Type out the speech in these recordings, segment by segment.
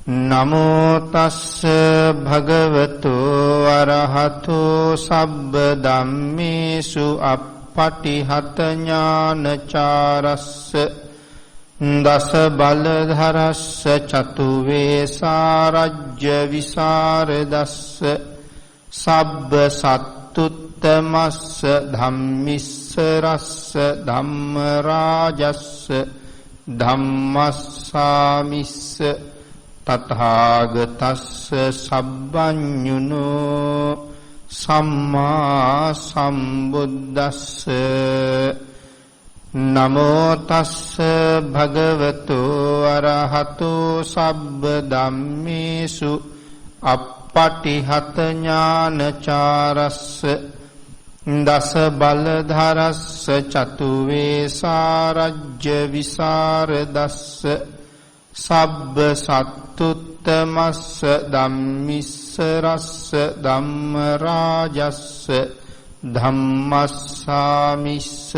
නමෝ තස්ස භගවතු අරහතු සබ්බ ධම්මේසු අප්පටිහත ඥානචාරස්ස දස බලධරස්ස චතු වේසාරජ්‍ය විසරදස්ස සබ්බ සත්තුත්තමස්ස ධම්මිස්සරස්ස ධම්ම රාජස්ස ධම්මස්සාමිස්ස තථාගතස්ස සබ්බඤුනෝ සම්මා සම්බුද්දස්ස නමෝ තස්ස භගවතු අරහතු සබ්බ ධම්මේසු අප්පටිහත ඥානචාරස්ස දස බලධරස්ස චතු වේසාරජ්‍ය විසරදස්ස සබ්බ සත්තුත්තමස්ස ධම්මිස්සරස්ස ධම්ම රාජස්ස ධම්මස්සාමිස්ස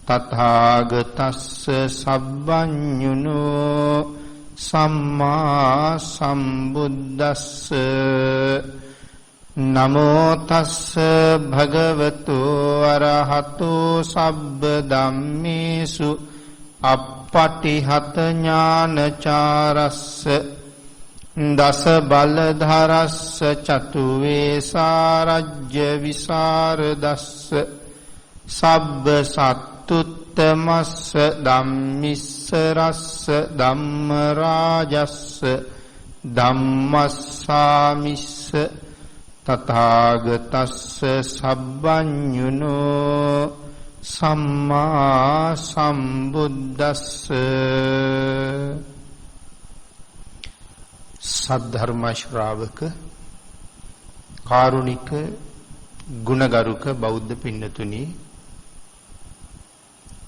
තථාගතස්ස සබ්බඤුනෝ සම්මා සම්බුද්දස්ස නමෝ තස්ස භගවතු අරහතු සබ්බ ධම්මේසු අප්පටිහත ඥානචාරස්ස දස බලධරස්ස චතු වේසාරජ්‍ය විසරදස්ස සබ්බ සත්තුත්තමස්ස ධම්මිස්සරස්ස ධම්ම රාජස්ස ධම්මස්සාමිස්ස තථාගතස්ස සබ්බඤුනෝ සම්මා සම්බුද්දස්ස සද්ධර්ම ශ්‍රාවක කාරුණික ගුණගරුක බෞද්ධ පින්නතුනි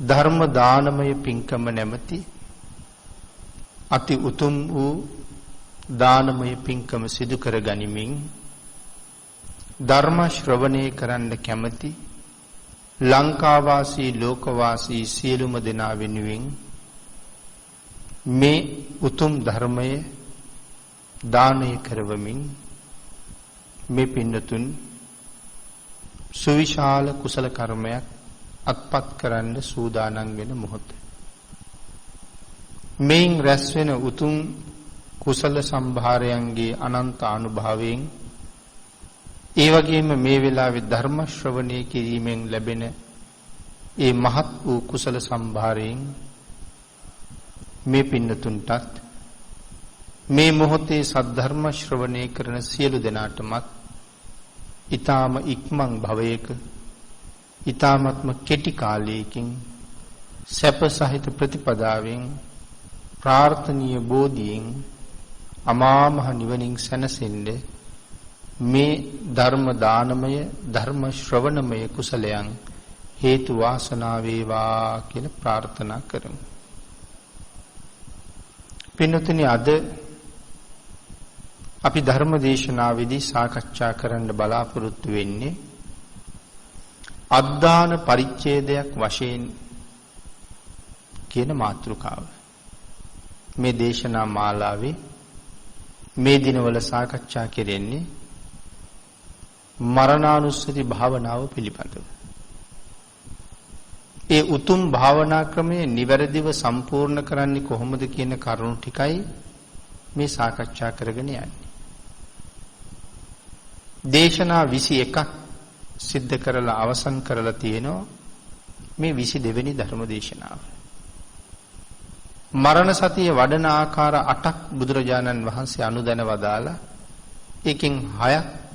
ධර්ම දානමය පින්කම නැමැති අති උතුම් වූ දානමය පින්කම සිදු කර ගනිමින් ධර්ම ශ්‍රවණය කරන්න කැමැති ලංකාවාසී ලෝකවාසී සියලුම දෙනා වෙනුවෙන් මේ උතුම් ධර්මය දානය කරවමින් මේ පින්නතුන් සුවිශාල කුසල කර්මයක් අත්පත් කරන්න සූදානම් වෙන මොහොත. මේන් රැස් වෙන උතුම් කුසල සම්භාරයන්ගේ අනන්ත අනුභවයෙන් ඒ වගේම මේ වෙලාවේ ධර්ම ශ්‍රවණය කිරීමෙන් ලැබෙන ඒ මහත් වූ කුසල සම්භාරයෙන් මේ පින්නතුන්ටත් මේ මොහොතේ සද්ධර්ම ශ්‍රවණය කරන සියලු දෙනාටමත් ඊ타ම ඉක්මන් භවයක ඊ타මත්ම කෙටි කාලයකින් සැප සහිත ප්‍රතිපදාවෙන් ප්‍රාර්ථනීය බෝධියෙන් අමා මහ නිවනින් සැනසෙන්න මේ ධර්ම දානමය ධර්ම ශ්‍රවණමය කුසලයන් හේතු වාසනා වේවා කියලා ප්‍රාර්ථනා කරමු. පින්වත්නි, අද අපි ධර්ම දේශනාවේදී සාකච්ඡා කරන්න බලාපොරොත්තු වෙන්නේ අද්දාන පරිච්ඡේදයක් වශයෙන් කියන මාතෘකාව. මේ දේශනා මාලාවේ මේ දිනවල සාකච්ඡා කෙරෙන්නේ මරණානුස්සති භාවනාව පිළිබඳව. ඒ උතුම් භාවනා ක්‍රමය නිවැරදිව සම්පූර්ණ කරන්නේ කොහොමද කියන කරුණු ටිකයි මේ සාකච්ඡා කරගෙන යන්නේ. දේශනා 21ක් සිද්ධ කරලා අවසන් කරලා තියෙනවා මේ 22 වෙනි ධර්ම දේශනාව. මරණ සතිය වඩන ආකාර 8ක් බුදුරජාණන් වහන්සේ අනුදැන වදාලා ඒකෙන් 6ක්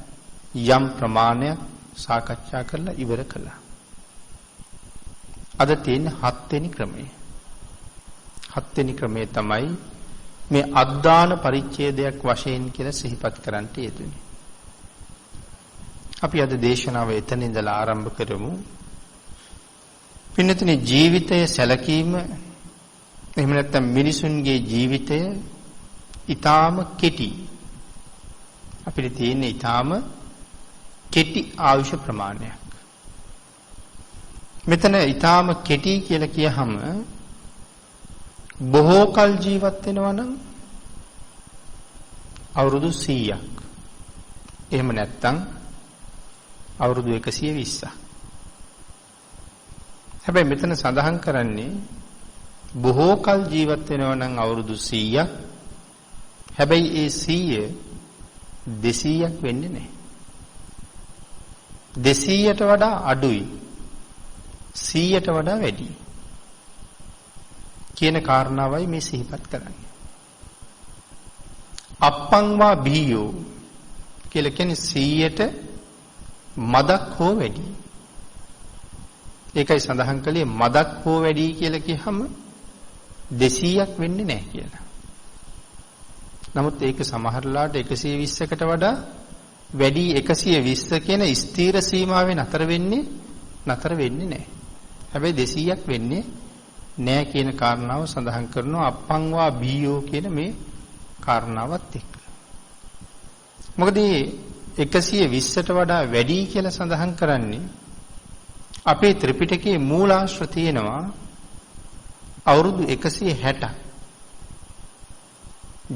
යම් ප්‍රමාණයක් සාකච්ඡා කරලා ඉවර කළා. අද තියෙන 7 වෙනි ක්‍රමය. 7 වෙනි ක්‍රමය තමයි මේ අද්දාන පරිච්ඡේදයක් වශයෙන් කියලා සිහිපත් කරන්නට යෙදුනේ. අපි අද දේශනාව එතන ඉඳලා ආරම්භ කරමු. පින්නතුනි, ජීවිතයේ සැලකීම එහෙම නැත්නම් මිනිසුන්ගේ ජීවිතය ඊටාම කෙටි. අපිට තියෙන ඊටාම කෙටි ආයුෂ ප්‍රමාණයක්. මෙතන ඊටාම කෙටි කියලා කියහම බොහෝ කල් ජීවත් වෙනවා නම් අවුරුදු 100ක්. එහෙම නැත්නම් අවුරුදු 120ක්. හැබැයි මෙතන සඳහන් කරන්නේ බොහෝ කල් ජීවත් වෙනවා නම් අවුරුදු 100ක්. හැබැයි ඒ 100 200ක් වෙන්නේ නැහැ. 200ට වඩා අඩුයි. 100ට වඩා වැඩි. කියන කාරණාවයි මේ සිහිපත් කරන්නේ. අප්පංවා බීයෝ කියලා කියන්නේ 100ට මදක් හෝ වැඩි. ඒකයි සඳහන් කළේ මදක් හෝ වැඩි කියලා කියහම 200ක් වෙන්නේ නැහැ කියලා. නමුත් ඒක සමහරලාට 120කට වඩා වැඩි 120 කියන ස්ථීර සීමාවේ නතර වෙන්නේ නැහැ. හැබැයි 200ක් වෙන්නේ නැහැ කියන කාරණාව සඳහන් කරනවා අප්පංවා බීයෝ කියන මේ කාරණාවත් එක්ක. මොකද 120ට වඩා වැඩි කියලා සඳහන් කරන්නේ අපේ ත්‍රිපිටකයේ මූලාශ්‍ර තියෙනවා අවුරුදු 160ක්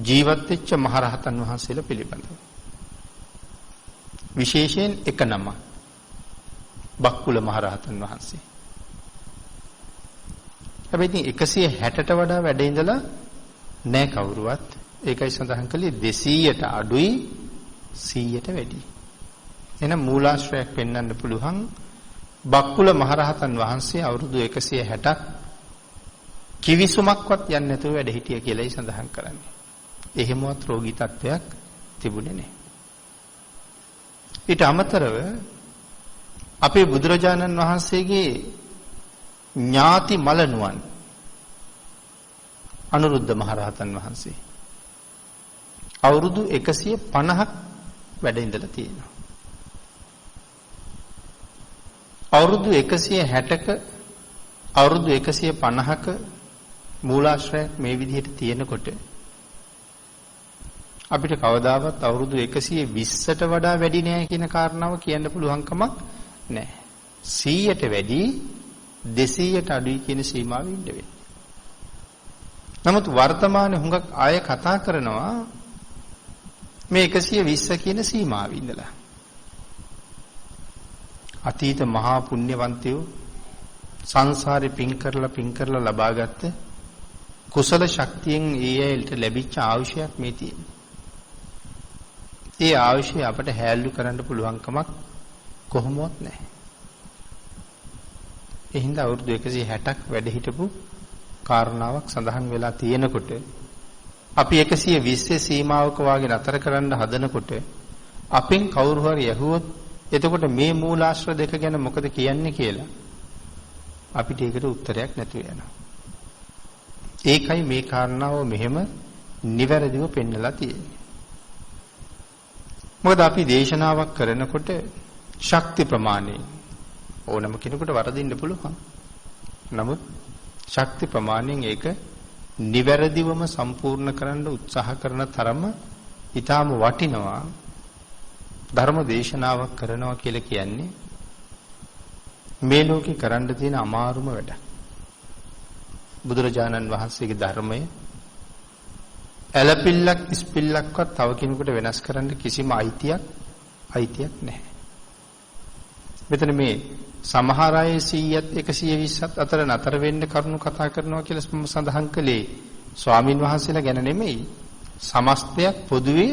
ජීවත් වෙච්ච මහරහතන් වහන්සේලා පිළිබඳව. විශේෂයෙන් එක නම බක්කුල මහරහතන් වහන්සේ. හැබැයි ඉතින් 160ට වඩා වැඩ ඉඳලා නැහැ කවුරුවත්. ඒකයි සඳහන් කළේ 200ට අඩුයි 100ට වැඩි. එහෙනම් මූලාශ්‍රයක් පෙන්වන්න පුළුවන් බක්කුල මහරහතන් වහන්සේ අවුරුදු 160ක් කිවිසුමක්වත් යන්නේ නැතුව වැඩ හිටිය කියලායි සඳහන් කරන්නේ. එහෙමවත් රෝගී තත්ත්වයක් තිබුණේ නැහැ. ඊට අමතරව අපේ බුදුරජාණන් වහන්සේගේ ඥාති මලනුවන් අනුරුද්ධ මහරහතන් වහන්සේ අවුරුදු 150ක් වැඩ ඉඳලා තියෙනවා. අවුරුදු 160ක අවුරුදු 150ක මූලාශ්‍රයක් මේ විදිහට තියෙනකොට අපිට කවදාවත් අවුරුදු 120ට වඩා වැඩි නෑ කියන කාරණාව කියන්න පුළුවන් කමක් නෑ. 100ට වැඩි 200ට අඩුයි කියන සීමාවෙ ඉන්න වෙන්නේ. නමුත් වර්තමානයේ හුඟක් අය කතා කරනවා මේ 120 කියන සීමාවෙ ඉඳලා. අතීත මහා පුණ්‍යවන්තයෝ සංසාරේ පින් කරලා ලබාගත්ත කුසල ශක්තියෙන් ඒ ඇයිලට ලැබිච්ච ආයුෂයක් මේ තියෙන්නේ. ඒ ආයුෂය අපට හැල්ලු කරන්න පුළුවන් කමක් කොහොමවත් නැහැ. ඒ හින්දා අවුරුදු 160ක් වැඩ හිටපු කාරණාවක් සඳහන් වෙලා තියෙනකොට අපි 120 සීමාවක වාගේ නතර කරන්න හදනකොට අපෙන් කවුරු හරි ඇහුවොත් එතකොට මේ මූලාශ්‍ර දෙක ගැන මොකද කියන්නේ කියලා අපිට ඒකට උත්තරයක් නැතුව යනවා. ඒකයි මේ කාරණාව මෙහෙම නිවැරදිව පෙන්නලා තියෙන්නේ. මොකද අපි දේශනාවක් කරනකොට ශක්ති ප්‍රමාණය ඕනම කෙනෙකුට වරදින්න පුළුවන්. නමුත් ශක්ති ප්‍රමාණයෙන් ඒක නිවැරදිවම සම්පූර්ණ කරන්න උත්සාහ කරන තරම ඊටාම වටිනවා. ධර්ම දේශනාවක් කරනවා කියලා කියන්නේ මේ ලෝකේ කරන්න තියෙන අමාරුම වැඩ. බුදුරජාණන් වහන්සේගේ ධර්මය ඇලපිල්ලක් ඉස්පිල්ලක්වත් තව කෙනෙකුට වෙනස් කරන්න කිසිම අයිතියක් නැහැ. මෙතන මේ සමහර අය 100ත් 120ත් අතර නතර වෙන්න කරුණු කතා කරනවා කියලා සඳහන් කළේ ස්වාමින් වහන්සේලා ගැන නෙමෙයි. සමස්තයක් පොදුවේ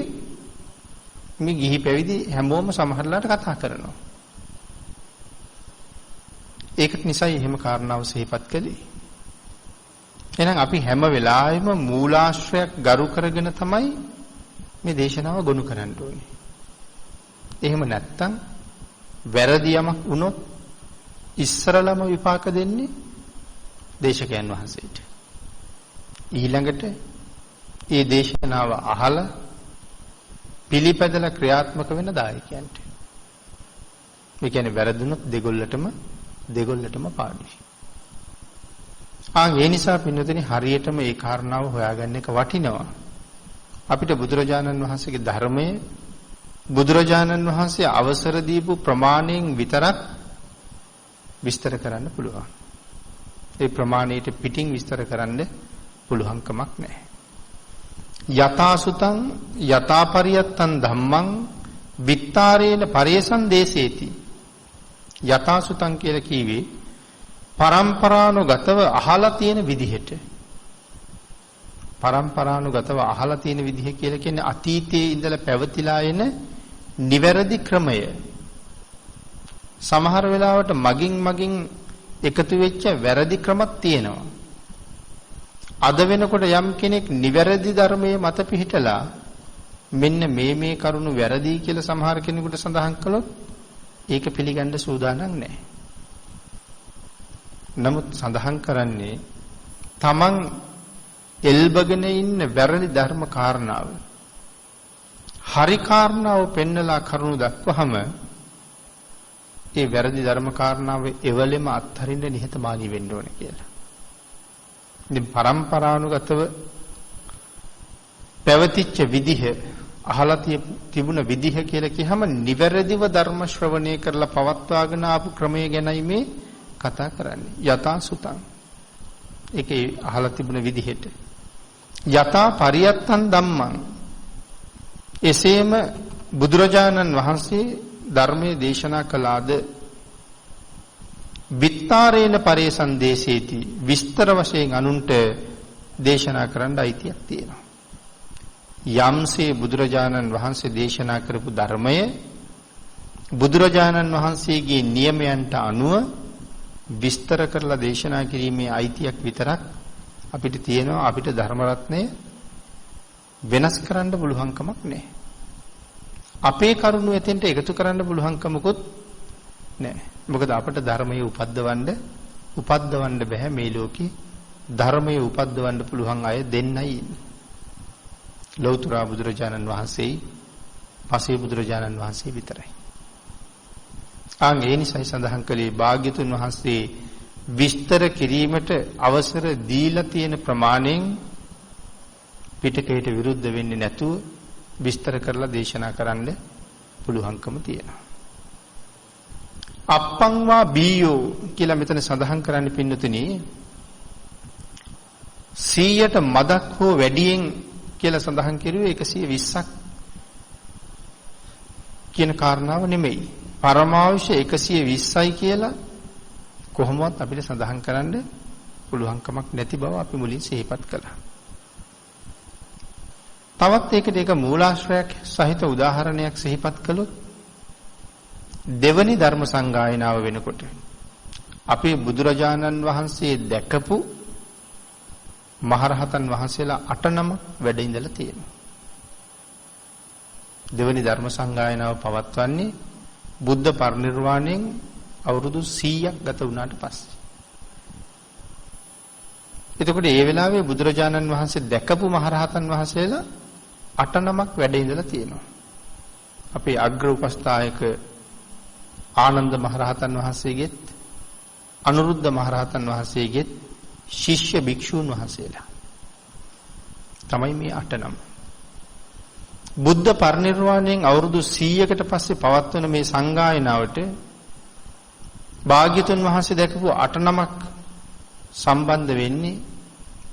මේ ගිහි පැවිදි හැමෝම සමහරලාට කතා කරනවා. ඒකට නිසායි එහෙම කාරණාව සිහිපත් කළේ. එහෙනම් අපි හැම වෙලාවෙම මූලාශ්‍රයක් ගරු කරගෙන තමයි මේ දේශනාව ගොනු කරන්න ඕනේ. එහෙම නැත්තම් වැරදි යමක් වුණොත් ඉස්සරළම විපාක දෙන්නේ දේශකයන් වහන්සේට. ඊළඟට මේ දේශනාව අහලා පිළිපැදලා ක්‍රියාත්මක වෙන දායකයන්ට. මේ කියන්නේ වැරදුනොත් දෙගොල්ලටම පාඩුයි. ඒ නිසා පින්නතනේ හරියටම ඒ කාරණාව හොයාගන්න එක වටිනවා. අපිට බුදුරජාණන් වහන්සේගේ ධර්මයේ බුදුරජාණන් වහන්සේ අවසර දීපු ප්‍රමාණයෙන් විතරක් විස්තර කරන්න පුළුවන්. ඒ ප්‍රමාණයට පිටින් විස්තර කරන්න පුළුවන් කමක් නැහැ. යථාසුතං යථාපරියත්තං ධම්මං විත්තාරේන පරේසං දේසේති. යථාසුතං කියලා කිව්වේ පරම්පරානුගතව අහලා තියෙන විදිහට. පරම්පරානුගතව අහලා තියෙන විදිහ කියලා කියන්නේ අතීතයේ ඉඳලා පැවතිලා එන නිවැරදි ක්‍රමය. සමහර වෙලාවට මගින් එකතු වෙච්ච වැරදි ක්‍රමත් තියෙනවා. අද වෙනකොට යම් කෙනෙක් නිවැරදි ධර්මයේ මත පිහිටලා මෙන්න මේ කරුණු වැරදි කියලා සමහර කෙනෙකුට සඳහන් කළොත් ඒක පිළිගන්න සූදානම් නැහැ. නමුත් සඳහන් කරන්නේ තමන් එල්බගෙන ඉන්න වැරදි ධර්ම කාරණාව හරි කාරණාව පෙන්නලා කරුණු දක්වහම ඒ වැරදි ධර්ම කාරණාව එවලෙම අත්හරින්න නිහතමානී වෙන්න ඕනේ කියලා. ඉතින් පරම්පරානුගතව පැවතිච්ච විදිහ අහලා තිබුණ විදිහ කියලා කියහම නිවැරදිව ධර්ම ශ්‍රවණය කරලා පවත්වාගෙන ආපු ක්‍රමය ගැනයි මේ කතා කරන්නේ. යථා සුතං. ඒකේ අහලා තිබුණ විදිහට. යථා පරියත්තං ධම්මං. එසේම බුදුරජාණන් වහන්සේ ධර්මයේ දේශනා කළාද විත්තාරේන පරේසං දේසේති. විස්තර වශයෙන් අනුන්ට දේශනා කරන්න අයිතියක් තියෙනවා. යම්සේ බුදුරජාණන් වහන්සේ දේශනා කරපු ධර්මය බුදුරජාණන් වහන්සේගේ නියමයන්ට අනුව විස්තර කරලා දේශනා කිරීමේ අයිතියක් විතරක් අපිට තියෙනවා. අපිට ධර්ම රත්නය වෙනස් කරන්න පුළුවන් කමක් නැහැ. අපේ කරුණු එතෙන්ට එකතු කරන්න පුළුවන් කමකුත් නැහැ. මොකද අපට ධර්මයේ උපද්දවන්න බෑ මේ ලෝකේ. ධර්මයේ උපද්දවන්න පුළුවන් අය දෙන්නයි ඉන්නේ. ලෞතර බුදුරජාණන් වහන්සේයි පසේ බුදුරජාණන් වහන්සේ විතරයි. ඒ නිසයි සඳහන් කළේ භාග්‍යතුන් වහන්සේ විස්තර කිරීමට අවසර දීලා තියෙන ප්‍රමාණයෙන් පිටකයට විරුද්ධ වෙන්නේ නැතුව විස්තර කරලා දේශනා කරන්න පුළුවන්කම තියෙනවා. අප්පංවා බීයෝ කියලා මෙතන සඳහන් කරන්නේ පින්නතුනි 100ට මදක් හෝ වැඩියෙන් කියලා සඳහන් කරුවේ 120ක් කියන කාරණාව නෙමෙයි. පරමාවශ්‍ය 120යි කියලා කොහොමවත් අපිට සඳහන් කරන්න පුළුවන්කමක් නැති බව අපි මුලින් සිහිපත් කළා. තවත් ඒකට එක මූලාශ්‍රයක් සහිත උදාහරණයක් සිහිපත් කළොත් දෙවනි ධර්ම සංගායනාව වෙනකොට අපේ බුදුරජාණන් වහන්සේ දැකපු මහරහතන් වහන්සේලා 8 නමක් වැඩ ඉඳලා තියෙනවා. දෙවනි ධර්ම සංගායනාව පවත්වන්නේ බුද්ධ පරිනිර්වාණයෙන් අවුරුදු 100ක් ගත වුණාට පස්සේ. එතකොට ඒ වෙලාවේ බුදුරජාණන් වහන්සේ දැකපු මහරහතන් වහන්සේලා 8 නමක් වැඩ ඉඳලා තියෙනවා. අපේ අග්‍ර උපස්ථායක ආනන්ද මහරහතන් වහන්සේගෙත් අනුරුද්ධ මහරහතන් වහන්සේගෙත් ශිෂ්‍ය භික්ෂූන් වහන්සේලා තමයි මේ 8 නම. බුද්ධ පරිනිර්වාණයෙන් අවුරුදු 100කට පස්සේ පවත්වන මේ සංගායනාවට භාග්‍යතුන් වහන්සේ දැකපු 8 නමක් සම්බන්ධ වෙන්නේ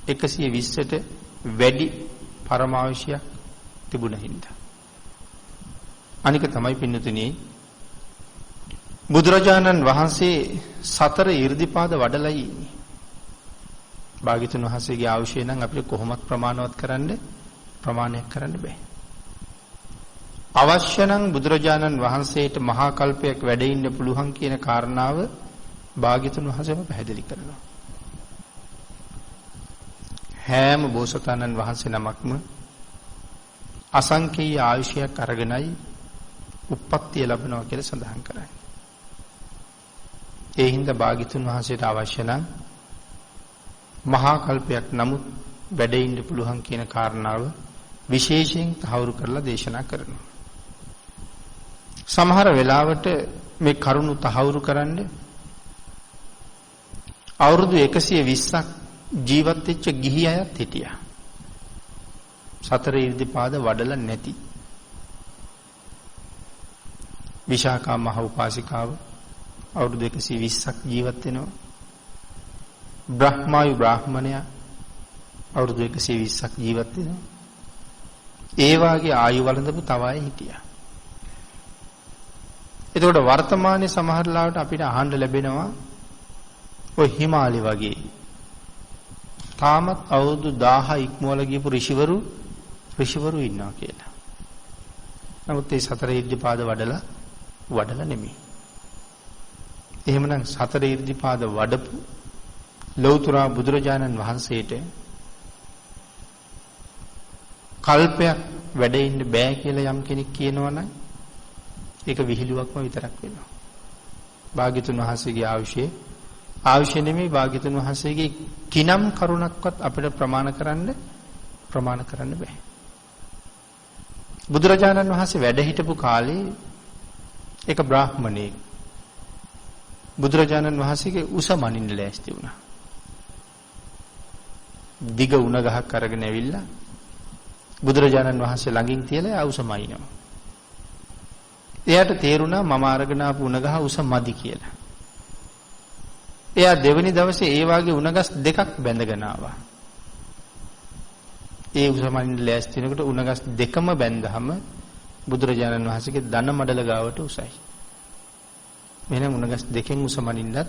120ට වැඩි පරමාවශ්‍යයක් තිබුණ හින්දා. අනික තමයි පින්නතුනි බුදුරජාණන් වහන්සේ 4 이르දිපාද වඩලයි ඉන්නේ. භාග්‍යතුන් වහන්සේගේ අවශ්‍ය නම් අපිට කොහොමත් ප්‍රමාණයක් කරන්න බෑ. අවශ්‍ය නම් බුදුරජාණන් වහන්සේට මහා කල්පයක් වැඩ ඉන්න පුළුවන් කියන කාරණාව භාග්‍යතුන් වහන්සේම පැහැදිලි කරනවා. හැම බෝසතාණන් වහන්සේ නමක්ම අසංකේය ආයුෂයක් අරගෙනයි උප්පත්තිය ලැබනවා කියලා සඳහන් කරන්නේ. ඒ හින්දා භාග්‍යතුන් වහන්සේට අවශ්‍ය නම් මහා කල්පයක් නමුත් වැඩ ඉන්න පුළුවන් කියන කාරණාව විශේෂයෙන් තහවුරු කරලා දේශනා කරනවා. සමහර වෙලාවට මේ කරුණු තහවුරු කරන්න අවුරුදු 120ක් ජීවත් වෙච්ච ගිහි අයත් හිටියා. 4 이르දිපාද වඩලා නැති. විශාකා මහ උපාසිකාව අවුරුදු 120ක් ජීවත් වෙනවා. බ්‍රහ්මායු බ්‍රාහ්මණයා අවුරුදු 120ක් ජීවත් වෙනවා. ඒ වාගේ ආයු වළඳපු තව අය හිටියා. එතකොට වර්තමානයේ සමහර ලාවට අපිට අහන්න ලැබෙනවා ඔය හිමාලය වගේ තාමත් අවුරුදු 1000 ඉක්මවල ගියපු ඍෂිවරු ඉන්නවා කියලා. නමුත් ඒ සතර ඉර්ධිපාද වඩලා නෙමෙයි. එහෙමනම් සතර ඉර්ධිපාද වඩපු ලෞතර බුදුරජාණන් වහන්සේට කල්පයක් වැඩ ඉන්න බෑ කියලා යම් කෙනෙක් කියනවනම් ඒක විහිළුවක්ම විතරක් වෙනවා. භාග්‍යතුන් වහන්සේගේ ආයුෂය නෙමෙයි භාග්‍යතුන් වහන්සේගේ කිනම් කරුණක්වත් අපිට ප්‍රමාණ කරන්න බෑ. බුදුරජාණන් වහන්සේ වැඩ හිටපු කාලේ එක බ්‍රාහ්මණයෙක් බුදුරජාණන් වහන්සේගේ උස මනින්න ලෑස්ති වුණා. දිග උණ ගහක් අරගෙන ඇවිල්ලා බුදුරජාණන් වහන්සේ ළඟින් තියලා ආ උස මයින්නවා. එයාට තේරුණා මම අරගෙන ආපු උණ ගහ උස මදි කියලා. එයා දෙවෙනි දවසේ ඒ වාගේ උණගස් දෙකක් බැඳගෙන ආවා. ඒ උස මනින්න ලෑස්ති වෙනකොට උණගස් දෙකම බැඳහම බුදුරජාණන් වහන්සේගේ දන මඩල ගාවට උසයි. මෙන්න උණගස් දෙකෙන් උස මනින්නත්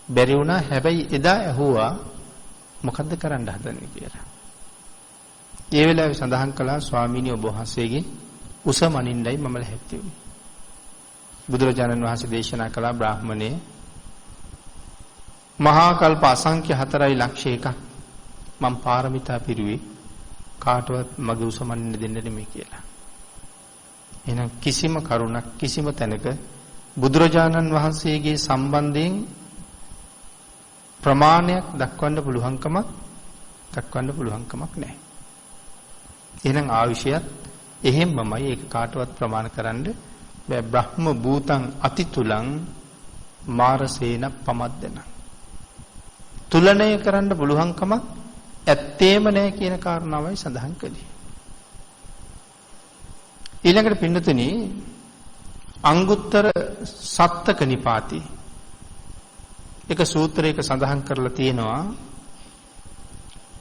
බැරි වුණා. හැබැයි එදා ඇහුවා මොකද්ද කරන්න හදන්නේ කියලා. ඒ වෙලාවේ සඳහන් කළා ස්වාමීනි ඔබ වහන්සේගේ උස මනින්නයි මම ලැහැත්ති වුනේ. බුදුරජාණන් වහන්සේ දේශනා කළා බ්‍රාහ්මණේ මහා කල්ප අසංඛ්‍ය 4,00,000 මම පාරමිතා පිරුවේ කාටවත් මගේ උස මනින්න දෙන්න නෙමෙයි කියලා. එහෙනම් කිසිම කරුණක් කිසිම තැනක බුදුරජාණන් වහන්සේගේ සම්බන්ධයෙන් ප්‍රමාණයක් දක්වන්න පුළුවන්කමක් නැහැ. එහෙනම් ආවිෂයත් එහෙම්මමයි ඒක කාටවත් ප්‍රමාණ කරන්න බෑ. බ්‍රහ්ම භූතං අතිතුලං මාරසේන පමද්දන. තුලණය කරන්න පුළුවන්කමක් ඇත්තේම නැහැ කියන කාරණාවයි සඳහන් කළේ. ඊළඟට පින්නතුනි අංගුත්තර සත්තක නිපාතේ එක සූත්‍රයක සඳහන් කරලා තියෙනවා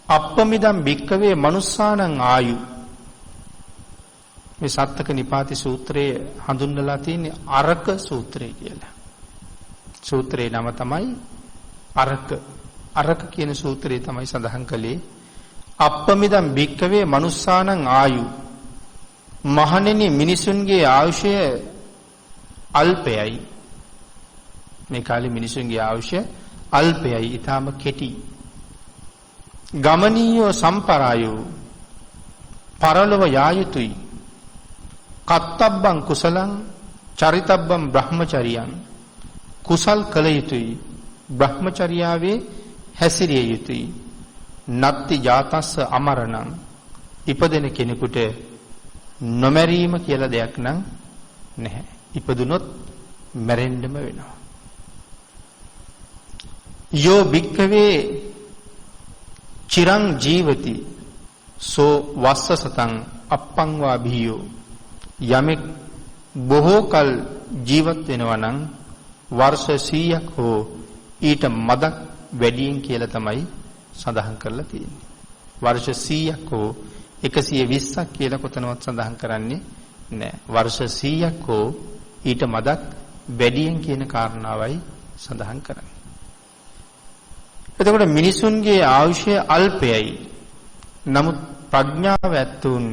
අප්පමිදම් භික්කවේ මනුස්සානං ආයු. මේ සත්තක නිපාති සූත්‍රයේ හඳුන්වලා තියෙන්නේ අරක සූත්‍රය කියලා. සූත්‍රේ නම තමයි අරක. අරක කියන සූත්‍රය තමයි සඳහන් කළේ අප්පමිදම් භික්කවේ මනුස්සානං ආයු. මහණෙනි මිනිසුන්ගේ ආයුෂය අල්පයයි. මේ කාලේ මිනිසුන්ගේ ආයුෂය අල්පයයි, ඊටාම කෙටි. ගමනීයෝ සම්පරායෝ පරලොව යා යුතුයි. කත්තබ්බං කුසලං චරිතබ්බං බ්‍රහ්මචරියං කුසල් කළ යුතුයි. බ්‍රහ්මචර්යාවේ හැසිරිය යුතුයි. නත්ති ජාතස්ස අමරණං ඉපදෙන කෙනෙකුට නොමැරීම කියලා දෙයක් නම් නැහැ. ඉපදුනොත් මැරෙන්නම වෙනවා. යෝ භික්ඛවේ චිරං ජීවති සෝ වස්ස සතං අප්පං වා භීයෝ. යමෙක් බොහෝ කල ජීවත් වෙනවා නම් වර්ෂ 100ක් හෝ ඊට මදක් වැඩියෙන් කියලා තමයි සඳහන් කරලා තියෙන්නේ. වර්ෂ 100ක් හෝ 120ක් කියලා කොතනවත් සඳහන් කරන්නේ නැහැ. වර්ෂ 100ක් හෝ ඊට මදක් වැඩියෙන් කියන කාරණාවයි සඳහන් කරන්නේ. එතකොට මිනිසුන්ගේ ආයුෂය අල්පයයි. නමුත් ප්‍රඥාව ඇතුන්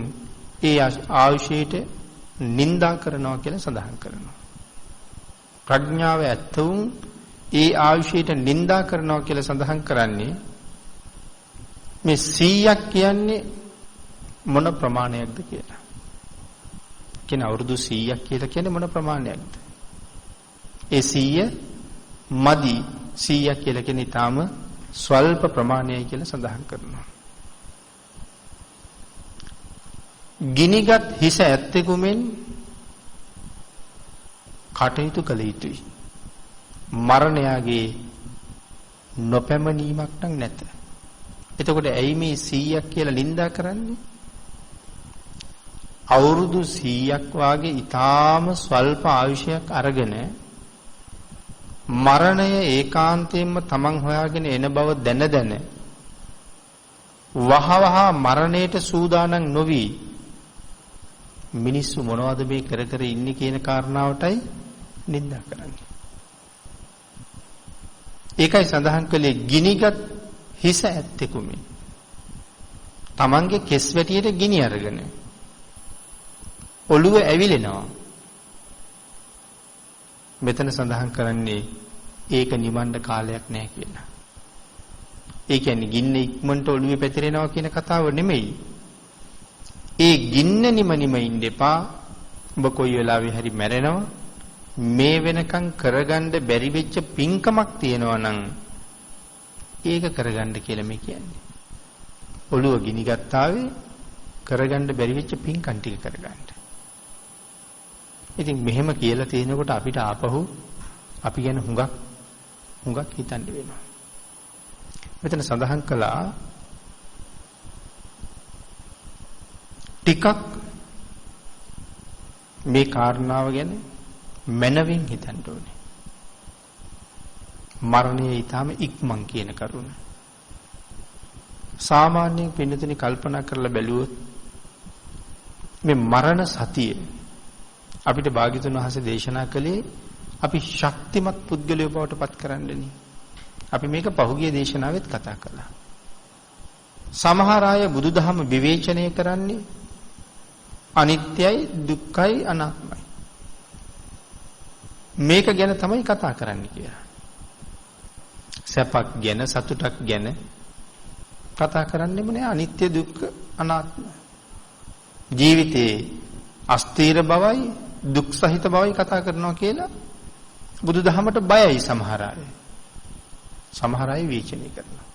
ඒ ආයුෂයට නිඳා කරනවා කියලා සඳහන් කරනවා. ප්‍රඥාව ඇතුන් ඒ ආයුෂයට නිඳා කරනවා කියලා සඳහන් කරන්නේ මේ 100ක් කියන්නේ මොන ප්‍රමාණයක්ද කියලා. කියන අවුරුදු 100ක් කියලා කියන්නේ මොන ප්‍රමාණයක්ද? ඒ 100 මදි. 100ක් කියලා කියන්නේ ඊටාම ස්වල්ප ප්‍රමාණයයි කියලා සඳහන් කරනවා. ගිනිගත් හිස ඇත්තෙකුමෙන් කටයුතු කළ යුතුයි. මරණයගේ නොපැමිණීමක් නම් නැත. එතකොට ඇයි මේ 100ක් කියලා නිඳා කරන්නේ? අවුරුදු 100ක් වාගේ ඊටාම ස්වල්ප ආයුෂයක් අරගෙන මරණය ඒකාන්තයෙන්ම තමන් හොයාගෙන එන බව දැන වහවහ මරණයට සූදානම් නොවි මිනිස්සු මොනවද මේ කර කර ඉන්නේ කියන කාරණාවටයි නිඳා කරන්නේ. ඒකයි සඳහන් කළේ ගිනිගත් හිස ඇත්තෙකුමි. තමන්ගේ කෙස් වැටියට ගිනි අරගෙන ඔළුව ඇවිලෙනවා. මෙතන සඳහන් කරන්නේ ඒක නිවන්න කාලයක් නැහැ කියලා. ඒ කියන්නේ ගින්න ඉක්මනට ඔළුවේ පැතිරෙනවා කියන කතාව නෙමෙයි. ඒ ගින්න නිම ඉන්න එපා. ඔබ කොයි වෙලාවෙ හරි මැරෙනවා. මේ වෙනකන් කරගන්න බැරි වෙච්ච පින්කමක් තියෙනවා නම් ඒක කරගන්න කියලා මේ කියන්නේ. ඔළුව ගිනි ගත්තාවේ කරගන්න බැරි වෙච්ච පින්කම් ටික කරගන්න. ඉතින් මෙහෙම කියලා තියෙනකොට අපිට ආපහු අපි ගැන හුඟක් හිතන්න වෙනවා. මෙතන සඳහන් කළා ටිකක් මේ කාරණාව ගැන මනවින් හිතන්න ඕනේ. මරණය ඊටාම ඉක්මන් කියන කරුණ. සාමාන්‍යයෙන් පින්නතුනි කල්පනා කරලා බැලුවොත් මේ මරණ සතිය අපිට භාග්‍යතුන් වහන්සේ දේශනා කළේ අපි ශක්තිමත් පුද්ගලයෝ බවට පත් කරන්නනේ. අපි මේක පහුගිය දේශනාවෙත් කතා කළා. සමහර අය බුදුදහම විවේචනය කරන්නේ අනිත්‍යයි, දුක්ඛයි, අනාත්මයි. මේක ගැන තමයි කතා කරන්න කියලා. සැපක් ගැන, සතුටක් ගැන කතා කරන්නෙම නෑ. අනිත්‍ය, දුක්ඛ, අනාත්ම. ජීවිතේ අස්තීර බවයි, දුක් සහිත බවයි කතා කරනවා කියලා බුදුදහමට බයයි සමහර අය. සමහර අය විචනය කරනවා.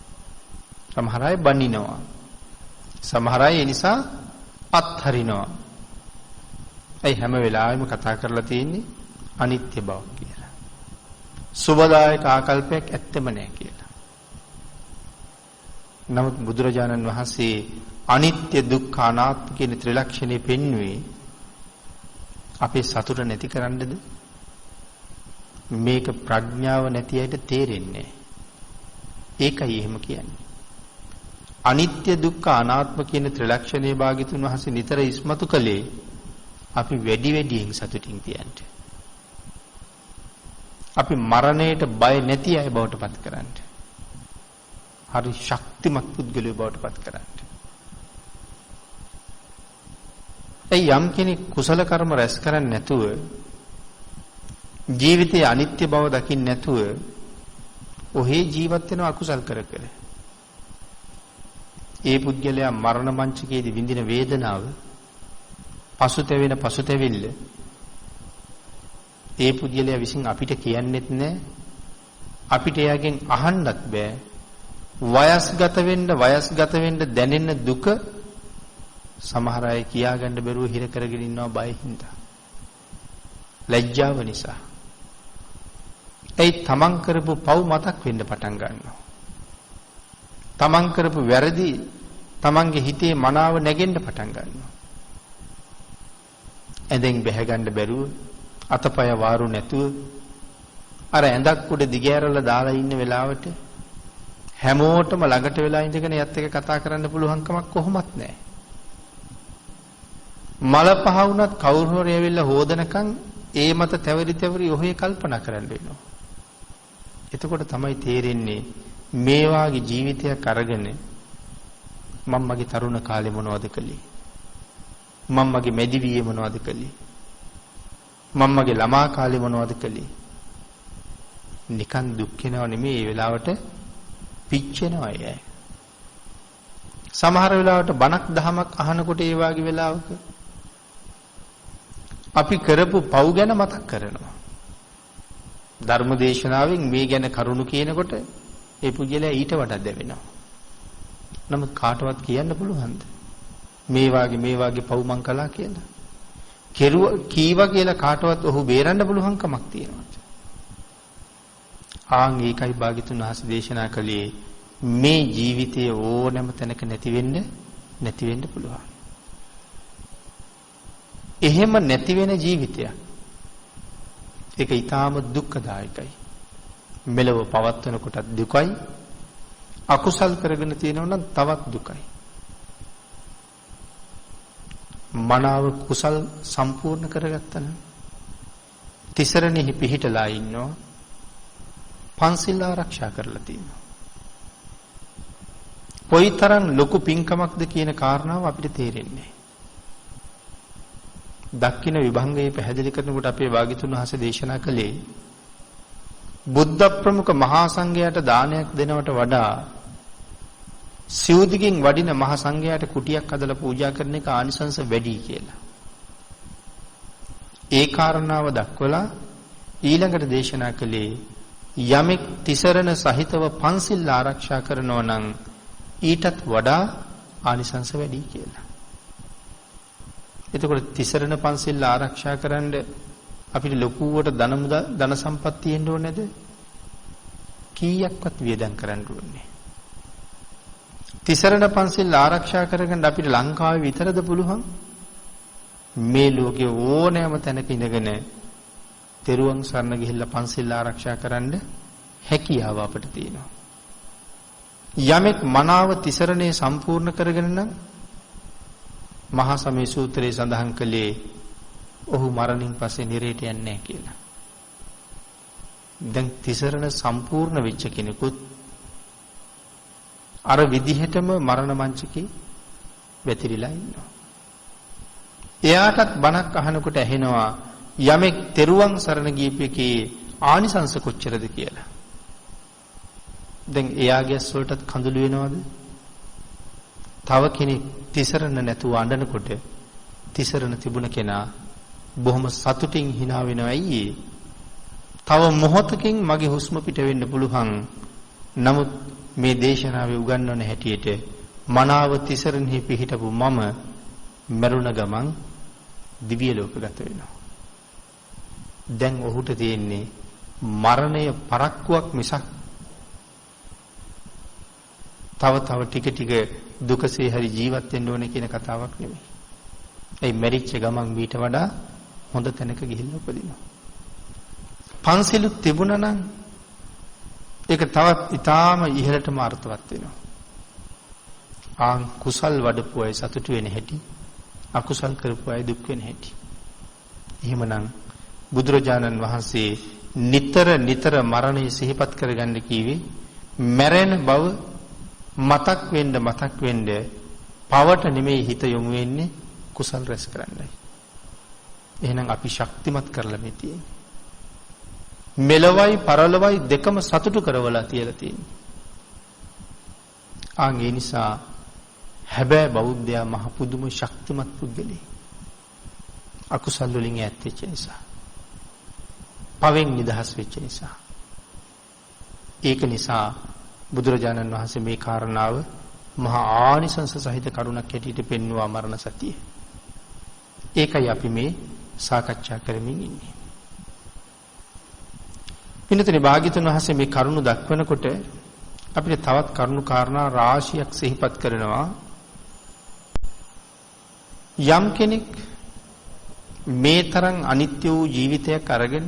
සමහර අය බනිනවා. සමහර අය ඒ නිසා අත්හරිනවා. ඒ හැම වෙලාවෙම කතා කරලා තියෙන්නේ අනිත්‍ය බව කියලා. සුබදායක ආකල්පයක් ඇත්තෙම නැහැ කියලා. නමුත් බුදුරජාණන් වහන්සේ අනිත්‍ය, දුක්ඛ, අනාත්ම කියන ත්‍රිලක්ෂණය පෙන්වුවේ අපේ සතුට නැති කරන්නද? මේක ප්‍රඥාව නැති අයට තේරෙන්නේ. ඒකයි එහෙම කියන්නේ. අනිත්‍ය, දුක්ඛ, අනාත්ම කියන ත්‍රිලක්ෂණයේ භාග්‍යතුන් වහන්සේ නිතර ඉස්මතු කළේ අපි වැඩි වැඩියෙන් සතුටින් තියන්න. අපි මරණයට බය නැති අය බවට පත් කරන්න. හරි ශක්තිමත් පුද්ගලයෝ බවට පත් කරන්න. ඒ යම් කෙනෙක් කුසල කර්ම රැස් කරන්නේ නැතුව ජීවිතයේ අනිත්‍ය බව දකින්න නැතුව ඔහේ ජීවත් වෙන අකුසල් කර කර ඒ පුද්ගලයා මරණ මංචකයේදී විඳින වේදනාව පසුතැවිල්ල ඒ පුද්ගලයා විසින් අපිට කියන්නෙත් නැහැ, අපිට එයාගෙන් අහන්නත් බෑ. වයස්ගත වෙන්න දැනෙන දුක සමහර අය කියාගන්න බැරුව හිර කරගෙන ඉන්නවා බය හින්දා. ලැජ්ජාව නිසා. ඒ තමන් කරපු පව් මතක් වෙන්න පටන් ගන්නවා. තමන් කරපු වැරදි තමන්ගේ හිතේ මනාව නැගෙන්න පටන් ගන්නවා. ඇඳෙන් බැහැ ගන්න බැරුව, අතපය වාරු නැතුව අර ඇඳක් උඩ දිගෑරලා දාලා ඉන්න වෙලාවට හැමෝටම ළඟට වෙලා ඉඳගෙන යත් එක කතා කරන්න පුළුවන් කමක් කොහොමත් නැහැ. මල පහ වුණත් කවුරු හරි ඇවිල්ලා හොදනකන් ඒ මත තැවරි ඔහේ කල්පනා කරන්න වෙනවා. එතකොට තමයි තේරෙන්නේ මේ වාගේ ජීවිතයක් අරගෙන මම මගේ තරුණ කාලේ මොනවද කළේ? මම මගේ මැදිවියේ මොනවද කළේ? මම මගේ ළමා කාලේ මොනවද කළේ? නිකන් දුක් වෙනව නෙමෙයි, ඒ වෙලාවට පිච්චෙනවා අය. සමහර වෙලාවට බණක් දහමක් අහනකොට ඒ වාගේ වෙලාවක අපි කරපු පව් ගැන මතක් කරනවා. ධර්ම දේශනාවෙන් මේ ගැන කරුණු කියනකොට ඒ පුජ්‍යලයා ඊට වඩා දැවෙනවා. නමුත් කාටවත් කියන්න පුළුවන්ද? මේ වාගේ පව් මං කළා කියලා. කීවා කියලා කාටවත් ඔහු බේරන්න පුළුවන් කමක් තියෙනවද? ආන් ඒකයි භාග්‍යතුන් වහන්සේ දේශනා කළේ මේ ජීවිතයේ ඕනෑම තැනක නැති වෙන්න පුළුවන්. එහෙම නැති වෙන ජීවිතයක් ඒක ඊටාම දුක්ඛදායකයි. මෙලව පවත්වන කොට දුකයි, අකුසල් කරගෙන තියෙනවා නම් තවත් දුකයි. මනාව කුසල් සම්පූර්ණ කරගත්තා නම් තිසරණෙහි පිහිටලා ඉන්නවා. පන්සිල් ආරක්ෂා කරලා තියෙනවා. කොයිතරම් ලොකු පින්කමක්ද කියන කාරණාව අපිට තේරෙන්නේ. දක්ඛින විභංගයේ පැහැදිලි කරනකොට අපේ වාග්යතුන් වහන්සේ දේශනා කළේ බුද්ධ ප්‍රමුඛ මහා සංඝයාට දානයක් දෙනවට වඩා සිවුදිකින් වඩින මහා සංඝයාට කුටියක් හදලා පූජා කරන එක ආනිසංස වැඩි කියලා. ඒ කාරණාව දක්වලා ඊළඟට දේශනා කළේ යමෙක් තිසරණ සහිතව පන්සිල් ආරක්ෂා කරනවා නම් ඊටත් වඩා ආනිසංස වැඩි කියලා. එතකොට තිසරණ පන්සිල් ආරක්ෂා කරන්න අපිට ලොකුවට ධන සම්පත් තියෙන්න ඕනේද? කීයක්වත් වියදම් කරන්න ඕනේ. තිසරණ පන්සිල් ආරක්ෂා කරගන්න අපිට ලංකාවේ විතරද පුළුවන්? මේ ලෝකේ ඕනෑම තැනක ඉඳගෙන තෙරුවන් සරණ ගිහිල්ලා පන්සිල් ආරක්ෂා කරන්න හැකියාව අපිට තියෙනවා. යමෙක් මනාව තිසරණේ සම්පූර්ණ කරගෙන නම් මහා සමය සූත්‍රයේ සඳහන් කළේ ඔහු මරණින් පස්සේ නිරේට යන්නේ නැහැ කියලා. දැන් තිසරණ සම්පූර්ණ වෙච්ච කෙනෙකුත් අර විදිහටම මරණ මංචකේ වැතිරිලා ඉන්නවා. එයාටත් බණක් අහනකොට ඇහෙනවා යමෙක් තෙරුවන් සරණ ගියපෙකේ ආනිසංස කොච්චරද කියලා. දැන් එයාගේ ඇස්වලටත් කඳුළු වෙනවද? තව කෙනෙක් තිසරණ නැතුව අඬනකොට තිසරණ තිබුණ කෙනා බොහොම සතුටින් hina වෙනවා. අයියේ තව මොහොතකින් මගේ හුස්ම පිට වෙන්න පුළුවන්. නමුත් මේ දේශනාවේ උගන්වන හැටියට මනාව තිසරණෙහි පිහිටපු මම මරුණ ගමන් දිව්‍ය ලෝකගත වෙනවා. දැන් ඔහුට තියෙන්නේ මරණය පරක්කුවක් මිසක් තව ටික ටික දුකසේ හරි ජීවත් වෙන්න ඕනේ කියන කතාවක් නෙමෙයි. ඒ මැරිච්ච ගමන් ඊට වඩා හොඳ තැනක ගිහිල්ලා උපදිනවා. පන්සිලුත් තිබුණා නම් ඒක තවත් ඊටාම ඉහළටම අර්ථවත් වෙනවා. කුසල් වඩපු අය සතුටු වෙන හැටි, අකුසල් කරපු අය දුක් වෙන හැටි. එහෙමනම් බුදුරජාණන් වහන්සේ නිතර මරණය සිහිපත් කරගන්න කීවේ මැරෙන බව මතක් වෙන්න පවට නෙමෙයි හිත යොමු වෙන්නේ කුසල් රැස් කරන්නයි. එහෙනම් අපි ශක්තිමත් කරලා මේ තියෙන්නේ. මෙලවයි පරලොවයි දෙකම සතුටු කරවලා තියලා තියෙන්නේ. ඒ නිසා හැබැයි බෞද්ධයා මහ පුදුම ශක්තිමත් පුද්ගලෙක්. අකුසල් වලින් ඈත් වෙච්ච නිසා. පවෙන් නිදහස් වෙච්ච නිසා. ඒක නිසා බුදුරජාණන් වහන්සේ මේ කාරණාව මහා ආනිසංස සහිත කරුණක් හැටියට පෙන්වුවා මරණ සතිය. ඒකයි අපි මේ සාකච්ඡා කරමින් ඉන්නේ. පින්නතුනි භාග්‍යතුන් වහන්සේ මේ කරුණ දක්වනකොට අපිට තවත් කරුණු කාරණා රාශියක් සිහිපත් කරනවා. යම් කෙනෙක් මේ තරම් අනිත්‍ය වූ ජීවිතයක් අරගෙන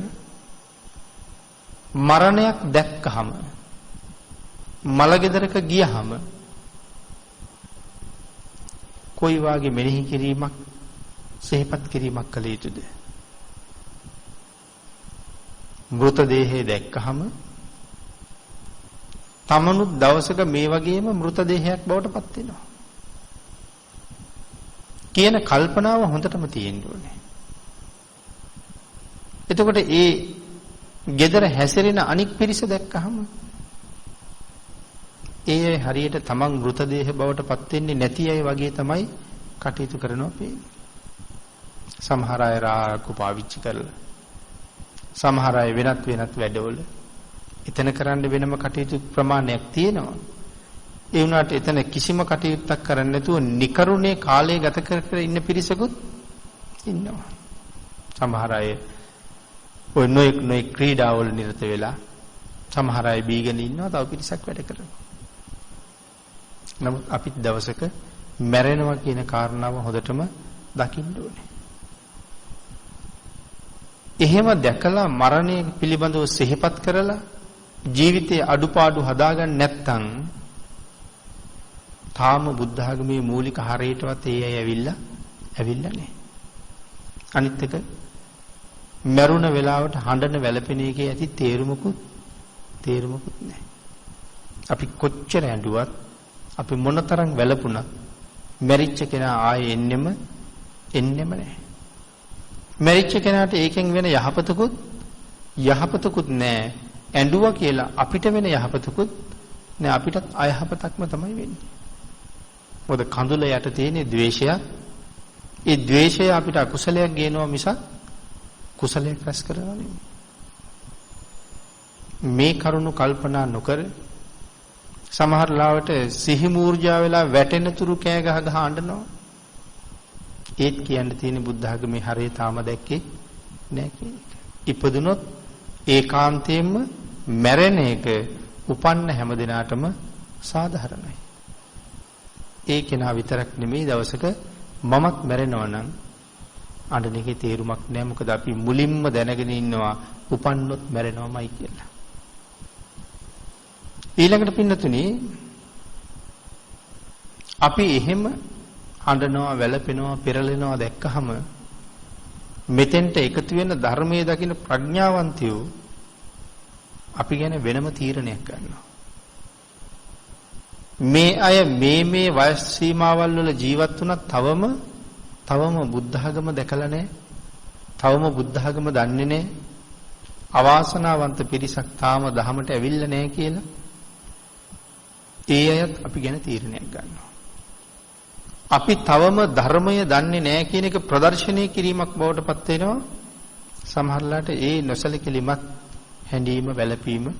මරණයක් දැක්කහම මලගෙදරක ගියහම කොයි වාගේ මෙනෙහි කිරීමක් සිහිපත් කිරීමක් කළ යුතුද? මෘතදේහය දැක්කහම තමනුත් දවසක මේ වගේම මෘතදේහයක් බවට පත් වෙනවා කියන කල්පනාව හොඳටම තියෙන්න ඕනේ. එතකොට ඒ gedara හැසිරෙන අනික් පිරිස දැක්කහම ඒ හරියට තමන් මෘතදේහ බවට පත් වෙන්නේ නැති අය වගේ තමයි කටයුතු කරනවා පේන්නේ. සමහර අය රාගු පාවිච්චි කරලා සමහර අය වෙනත් වැඩවල එතන කරන්න වෙනම කටයුතු ප්‍රමාණයක් තියෙනවා. ඒ වුණාට එතන කිසිම කටයුත්තක් කරන්නේ නැතුව නිකරුණේ කාලය ගත කර ඉන්න පිරිසකුත් ඉන්නවා. සමහර අය ඔය නොයෙක් ක්‍රීඩාවල නිරත වෙලා සමහර අය බීගෙන ඉන්නවා. තව පිරිසක් වැඩ කරනවා. නමුත් අපිත් දවසක මැරෙනවා කියන කාරණාව හොඳටම දකින්න ඕනේ. එහෙම දැකලා මරණය පිළිබඳව සිහිපත් කරලා ජීවිතයේ අඩුපාඩු හදාගන්න නැත්නම් තාම බුද්ධ ආගමේ මූලික හරයටවත් ඒ අය ඇවිල්ලා ඇවිල්ලා නැහැ. අනිත් එක මරුණ වෙලාවට හඬන වැළපෙන එකේ ඇති තේරුමකුත් නැහැ. අපි කොච්චර ඇඬුවත් අපි මොනතරම් වැළපුණත් මැරිච්ච කෙනා ආයේ එන්නෙම නැහැ. මැරිච්ච කෙනාට ඒකෙන් වෙන යහපතකුත් නැහැ. ඇඬුවා කියලා අපිට වෙන යහපතකුත් නැහැ. අපිටත් අයහපතක්ම තමයි වෙන්නේ. මොකද කඳුල යට තියෙන ද්වේෂයක්. ඒ ද්වේෂය අපිට අකුසලයක් ගේනවා මිසක් කුසලයක් රැස් කරනවා නෙමෙයි. මේ කරුණු කල්පනා නොකර සමහර ලාවට සිහි මූර්ජා වෙලා වැටෙන තුරු කෑ ගහ අඬනවා. ඒත් කියන්න තියෙන බුද්ධ ආගමේ හරය තාම දැක්කේ නැහැ කියන එක. ඉපදුනොත් ඒකාන්තයෙන්ම මැරෙන එක උපන්න හැම දිනාටම සාධාරණයි. ඒ කෙනා විතරක් නෙමෙයි දවසක මමත් මැරෙනවා නම් අඬන එකේ තේරුමක් නැහැ. මොකද අපි මුලින්ම දැනගෙන ඉන්නවා උපන්නොත් මැරෙනවමයි කියලා. ඊළඟට පින්නතුනි අපි එහෙම අඬනවා වැළපෙනවා පෙරලෙනවා දැක්කහම මෙතෙන්ට එකතු වෙන ධර්මයේ දකින්න ප්‍රඥාවන්තයෝ අපි ගැන වෙනම තීරණයක් ගන්නවා. මේ අය මේ වයස් සීමාවල් වල ජීවත් වුණා තවම බුද්ධ ආගම දැකලා නැහැ. තවම බුද්ධ ආගම දන්නේ නැහැ. අවාසනාවන්ත පිරිසක් තාම දහමට ඇවිල්ලා නැහැ කියලා. ඒ අයත් අපි ගැන තීරණයක් ගන්නවා. අපි තවම ධර්මය දන්නේ නැහැ කියන එක ප්‍රදර්ශනය කිරීමක් බවට පත් වෙනවා. සමහරලාට ඒ නොසලකලිමත් හැඬීම වැළපීම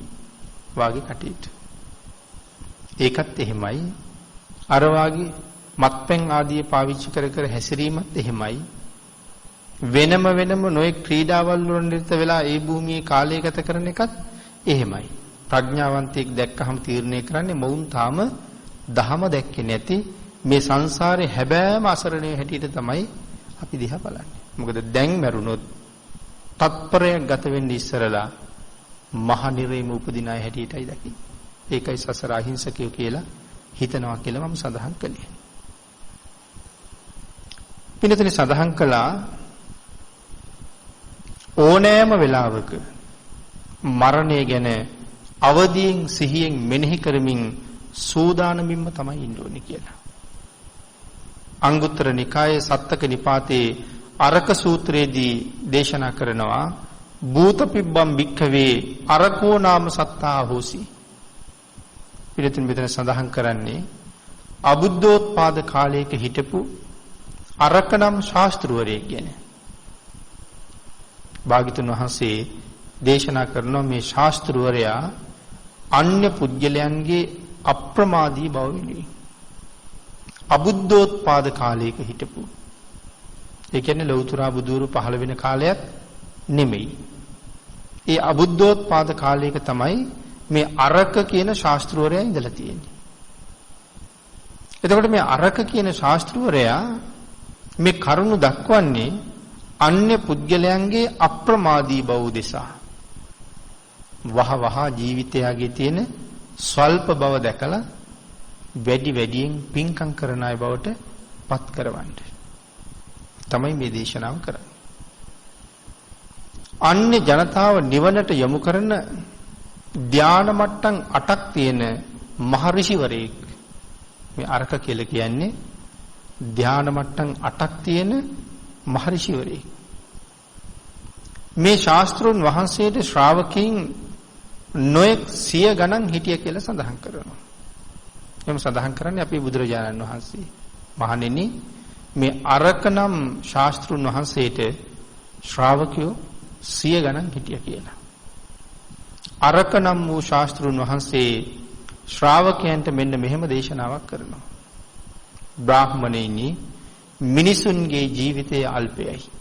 වාගේ කටයුතු. ඒකත් එහෙමයි. අර වාගේ මත්පැන් ආදී පාවිච්චි කර හැසිරීමත් එහෙමයි. වෙනම නොයෙක් ක්‍රීඩාවල් වල නිරත වෙලා ඒ භූමියේ කාලය ගත කරන එකත් එහෙමයි. ප්‍රඥාවන්තයෙක් දැක්කහම තීරණය කරන්නේ මොවුන් තාම දහම දැක්කේ නැති මේ සංසාරේ හැබෑම අසරණේ හැටියට තමයි අපි දිහා බලන්නේ. මොකද දැන් මරුණොත් තත්පරයක් ගත වෙන්න ඉස්සරලා මහ නිරේම උපදින අය හැටියටයි දකින්නේ. ඒකයි සසර අහිංසකයෝ කියලා හිතනවා කියලා මම සඳහන් කළේ. පින්නතේ සඳහන් කළා ඕනෑම වෙලාවක මරණය ගැන අවදියෙන් සිහියෙන් මෙනෙහි කරමින් සූදානමින්ම තමයි ඉන්න ඕනේ කියලා. අංගුත්තර නිකායේ සත්තක නිපාතේ අරක සූත්‍රයේදී දේශනා කරනවා භූත පිබ්බම් භික්ඛවේ අරකෝ නාම සත්තා හෝසි. පිළිතුරු මෙතන සඳහන් කරන්නේ අබුද්ධෝත්පාද කාලයක හිටපු අරක නම් ශාස්ත්‍රවරයෙක් ගැන. භාග්‍යතුන් වහන්සේ දේශනා කරන මේ ශාස්ත්‍රවරයා අන්‍ය පුද්ගලයන්ගේ අප්‍රමාදී බව වෙනුයි. අබුද්ධෝත්පාද කාලයක හිටපු. ඒ කියන්නේ ලෞතර බුදුරු පහළ වෙන කාලයක් නෙමෙයි. ඒ අබුද්ධෝත්පාද කාලයක තමයි මේ අරක කියන ශාස්ත්‍රවරයා ඉඳලා තියෙන්නේ. එතකොට මේ අරක කියන ශාස්ත්‍රවරයා මේ කරුණ දක්වන්නේ අන්‍ය පුද්ගලයන්ගේ අප්‍රමාදී බව දෙසා. වහ ජීවිතයගේ තියෙන ස්වල්ප බව දැකලා වැඩියෙන් පින්කම් කරන අය බවට පත් කරවන්න තමයි මේ දේශනාව කරන්නේ. අන්‍ය ජනතාව නිවනට යොමු කරන ධාන මට්ටම් 8ක් තියෙන මහරිෂිවරයෙක් මේ අරක කියලා කියන්නේ ධාන මට්ටම් 8ක් තියෙන මහරිෂිවරයෙක්. මේ ශාස්ත්‍රුන් වහන්සේට ශ්‍රාවකීන් නොඑක් සිය ගණන් හිටිය කියලා සඳහන් කරනවා. එම සඳහන් කරන්නේ අපේ බුදුරජාණන් වහන්සේ. මහණෙනි මේ අරක නම් ශාස්ත්‍රුන් වහන්සේට ශ්‍රාවකයෝ සිය ගණන් හිටිය කියලා. අරක නම් වූ ශාස්ත්‍රුන් වහන්සේ ශ්‍රාවකයන්ට මෙන්න මෙහෙම දේශනාවක් කරනවා. බ්‍රාහ්මණෙනි මිනිසුන්ගේ ජීවිතය අල්පයයි.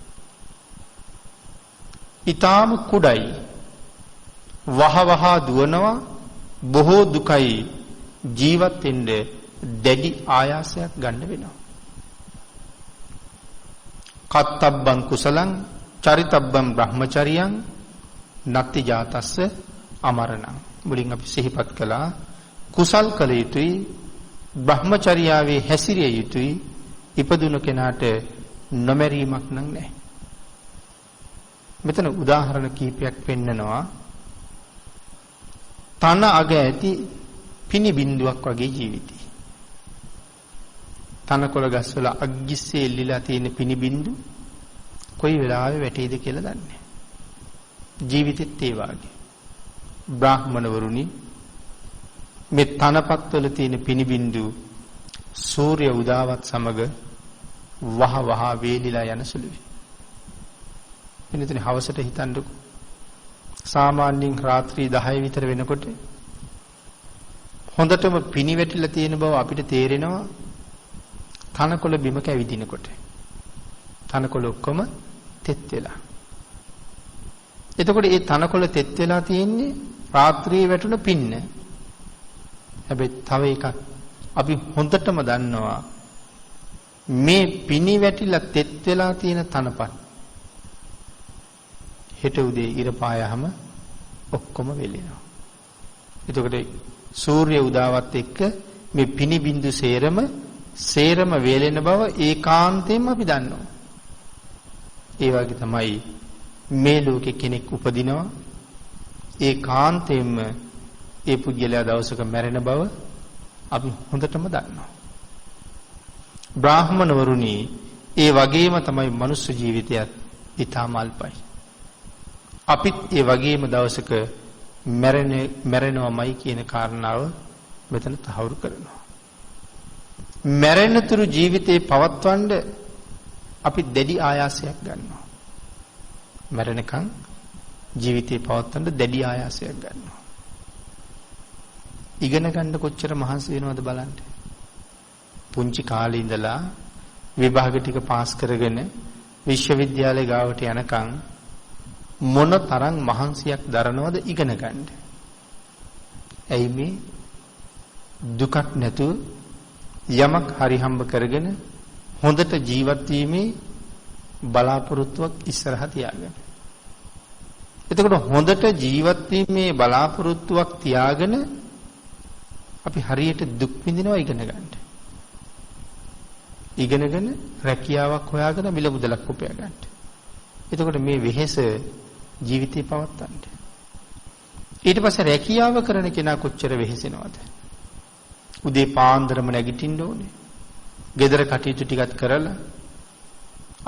ඊටාම කුඩයි. වහ දුවනවා බොහෝ දුකයි ජීවත් වෙන්න දැඩි ආයාසයක් ගන්න වෙනවා. කත්තබ්බං කුසලං චරිතබ්බං බ්‍රහ්මචරියං නත්ති ජාතස්ස අමරණං. මුලින් අපි සිහිපත් කළා කුසල් කළ යුතුයි බ්‍රහ්මචර්යාවේ හැසිරිය යුතුයි. ඉපදුණු කෙනාට නොමැරීමක් නම් නැහැ. මෙතන උදාහරණ කීපයක් පෙන්නනවා. තන අග ඇති පිනි බින්දුවක් වගේ ජීවිතය. තනකොළ ගස්වල අග්ගිස්සේ එල්ලිලා තියෙන පිනි බින්දු කොයි වෙලාවෙ වැටෙයිද කියලා දන්නේ නැහැ. ජීවිතෙත් ඒ වාගේ. බ්‍රාහ්මණවරුනි මේ තනපත්වල තියෙන පිනි බින්දු සූර්ය උදාවත් සමග වහ වහ වේලිලා යන සුළුයි. එනිතන හවසට හිතන්නකො. සාමාන්‍යයෙන් රාත්‍රී 10 විතර වෙනකොට හොඳටම පිනි වැටිලා තියෙන බව අපිට තේරෙනවා තනකොළ බිම කැවිදිනකොට. තනකොළ ඔක්කොම තෙත් වෙලා. එතකොට මේ තනකොළ තෙත් වෙලා තියෙන්නේ රාත්‍රියේ වැටුණ පින්න. හැබැයි තව එකක් අපි හොඳටම දන්නවා මේ පිනි වැටිලා තෙත් වෙලා තියෙන තනපත් හෙට උදේ ඉර පායහම ඔක්කොම වෙලෙනවා. එතකොට සූර්ය උදාවත් එක්ක මේ පිනි බින්දු සේරම වේලෙන බව ඒකාන්තයෙන්ම අපි දන්නවා. ඒ වගේ තමයි මේ ලෝකේ කෙනෙක් උපදිනවා ඒකාන්තයෙන්ම ඒ පුද්ගලයා දවසක මැරෙන බව අපි හොඳටම දන්නවා. බ්‍රාහ්මණවරුනි ඒ වගේම තමයි මනුස්ස ජීවිතයත් ඊටම අල්පයි. අපිත් ඒ වගේම දවසක මැරෙනවමයි කියන කාරණාව මෙතන තහවුරු කරනවා. මැරෙනතුරු ජීවිතේ පවත්වන්න අපි දැඩි ආයාසයක් ගන්නවා. මැරෙනකන් ජීවිතේ පවත්වන්න දැඩි ආයාසයක් ගන්නවා. ඉගෙන ගන්න කොච්චර මහන්සි වෙනවද බලන්න. පුංචි කාලේ ඉඳලා විභාග ටික පාස් කරගෙන විශ්වවිද්‍යාලය ගාවට යනකම් මොන තරම් මහන්සියක් දරනවද ඉගෙන ගන්න. ඇයි මේ දුකක් නැතුව යමක් හරි හම්බ කරගෙන හොඳට ජීවත් වීමේ බලාපොරොත්තුවක් ඉස්සරහ තියාගෙන. එතකොට හොඳට ජීවත් වීමේ බලාපොරොත්තුවක් තියාගෙන අපි හරියට දුක් විඳිනවා ඉගෙන ගන්න. ඉගෙනගෙන රැකියාවක් හොයාගෙන මිල මුදලක් උපයා ගන්න. එතකොට මේ වෙහෙස ජීවිතේ පවත්තන්න. ඊට පස්සේ රැකියාව කරන කෙනා කොච්චර වෙහෙසෙනවද? උදේ පාන්දරම නැගිටින්න ඕනේ. ගෙදර කටයුතු ටිකත් කරලා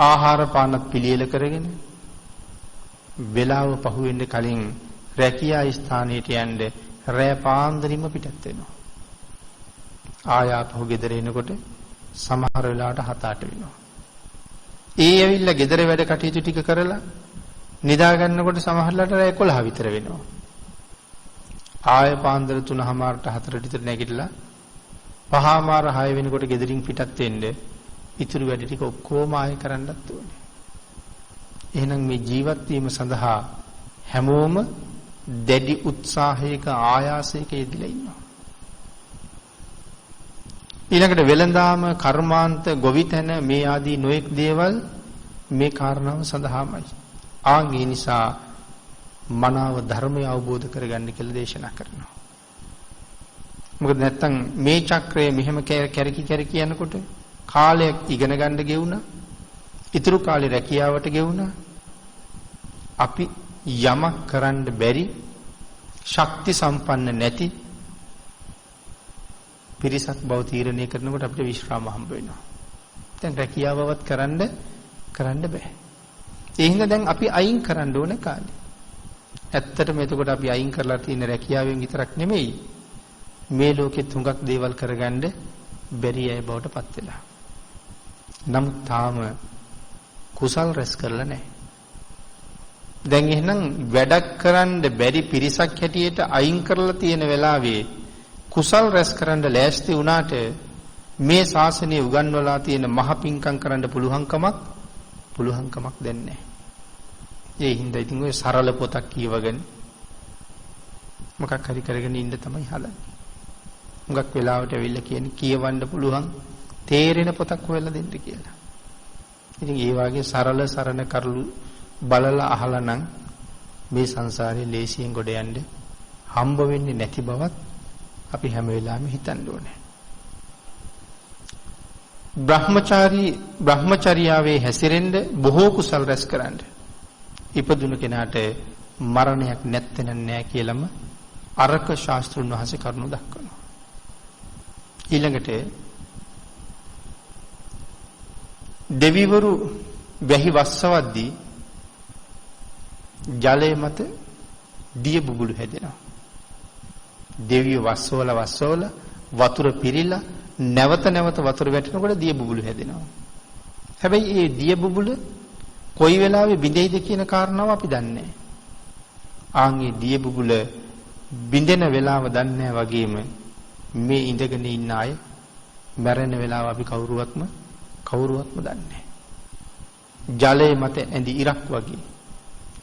ආහාර පානත් පිළියෙල කරගෙන වෙලාව පහුවෙන්න කලින් රැකියා ස්ථානයට යන්න රෑ පාන්දරින්ම පිටත් වෙනවා. ආයාපහු ගෙදර එනකොට සමහර වෙලාවට 7-8 වෙනවා. ඒ ඇවිල්ලා ගෙදර වැඩ කටයුතු ටික කරලා නිදා ගන්නකොට සමහරලාට රෑ 11 විතර වෙනවා. ආය පාන්දර 3:00ට 4ට විතර නැගිටලා 5:00 වෙනකොට ගෙදරින් පිටත් වෙන්න ඉතුරු වැඩ ටික ඔක්කොම ආයෙ කරන්නත් ඕනේ. එහෙනම් මේ ජීවත් වීම සඳහා හැමෝම දැඩි උත්සාහයක ආයාසයක යෙදලා ඉන්නවා. ඊළඟට වෙළඳාම කර්මාන්ත ගොවිතැන මේ ආදී නොඑක් දේවල් මේ කාරණාව සඳහාමයි. ඒ නිසා මනාව ධර්මය අවබෝධ කරගන්න කියලා දේශනා කරනවා. මොකද නැත්තම් මේ චක්‍රය මෙහෙම කැරකි යනකොට කාලයක් ඉගෙන ගන්න ගෙවුණා. ඉතුරු කාලේ රැකියාවට ගෙවුණා. අපි යමක් කරන්න බැරි ශක්ති සම්පන්න නැති පිරිසක් බව තීරණය කරනකොට අපිට විශ්‍රාම හම්බ වෙනවා. දැන් රැකියාවවත් කරන්න බෑ. ඒ හින්දා දැන් අපි අයින් කරන්න ඕන කාලේ. ඇත්තටම එතකොට අපි අයින් කරලා තියෙන රැකියාවෙන් විතරක් නෙමෙයි මේ ලෝකෙ තුඟක් දේවල් කරගන්න බැරි අය බවට පත් වෙලා. නමුත් තාම කුසල් රැස් කරලා නැහැ. දැන් එහෙනම් වැඩක් කරන්න බැරි පිරිසක් හැටියට අයින් කරලා තියෙන වෙලාවේ කුසල් රැස් කරන්න ලෑස්ති වුණාට මේ ශාසනය උගන්වලා තියෙන මහ පිංකම් කරන්න පුළුවන්කමක් දැන් නැහැ. ඒ හින්දා ඉතින් ඔය සරල පොතක් කියවගෙන මොකක් හරි කරගෙන ඉන්න තමයි හදන්නේ. මුගක් වෙලාවට ඇවිල්ලා කියන්නේ කියවන්න පුළුවන් තේරෙන පොතක් හොයලා දෙන්න කියලා. ඉතින් ඒ වගේ සරල සරණ කරලු බලලා අහලා නම් මේ සංසාරේ ලේසියෙන් ගොඩ යන්න හම්බ වෙන්නේ නැති බවත් අපි හැම වෙලාවෙම හිතන්න ඕනේ. බ්‍රහ්මචර්යාවේ හැසිරෙන්න බොහෝ කුසල් රැස් කරන්න. ඉපදුණු කෙනාට මරණයක් නැත්තේ නෑ කියලාම අරක ශාස්ත්‍රුන් වහන්සේ කරුණු දක්වනවා. ඊළඟට දෙවිවරු වැහි වස්සවද්දී ජලය මත දිය බුබුලු හැදෙනවා. දෙවියෝ වස්සවල වතුර පිරීලා නැවත වතුර වැටෙනකොට දිය බුබුලු හැදෙනවා. හැබැයි මේ දිය බුබුල කොයි වෙලාවෙ බිඳෙයිද කියන කාරණාව අපි දන්නේ නැහැ. ආන්ගේ දිය බුබුල බිඳෙන වෙලාව දන්නේ නැහැ වගේම මේ ඉඳගෙන ඉන්න අය මැරෙන වෙලාව අපි කවුරුවත්ම දන්නේ නැහැ. ජලයේ මත ඇඳි ඉරක් වගේ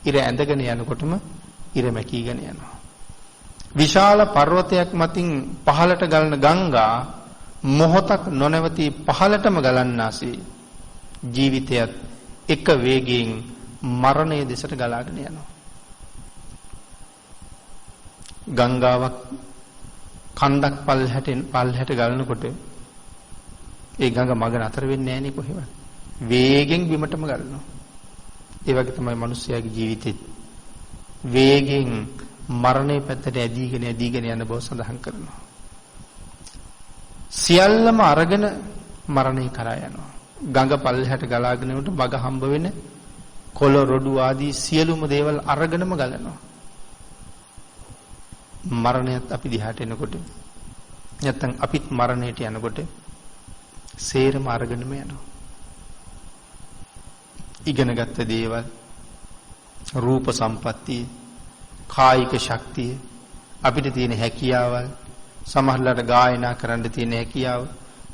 ඉර ඇඳගෙන යනකොටම ඉර මැකීගෙන යනවා. විශාල පර්වතයක් මතින් පහළට ගලන ගංගා මොහොතක් නොනවති පහළටම ගලන්නාසේ ජීවිතයත් එක වේගයෙන් මරණය දෙසට ගලාගෙන යනවා. ගංගාවක් කන්දක් පල්හැට ගලනකොට ඒ ගඟ මග නතර වෙන්නේ නැහැ නේ කොහෙවත්. වේගෙන් බිමටම ගලනවා. ඒ වගේ තමයි මිනිස්යාගේ ජීවිතෙත් වේගෙන් මරණය පැත්තට ඇදීගෙන යන බව සඳහන් කරනවා. සියල්ලම අරගෙන මරණය කරා යනවා. ගඟ පල්හැට ගලාගෙන යනකොට මග හම්බ වෙන කොළ රොඩු ආදී සියලුම දේවල් අරගෙනම ගලනවා. මරණයත් අපි දිහාට එනකොට නැත්තම් අපිත් මරණයට යනකොට සේරම අරගෙනම යනවා. ඉගෙනගත්ත දේවල්, රූප සම්පත්තිය, කායික ශක්තිය, අපිට තියෙන හැකියාවල්, සමහරවිට ගායනා කරන්න තියෙන හැකියාව,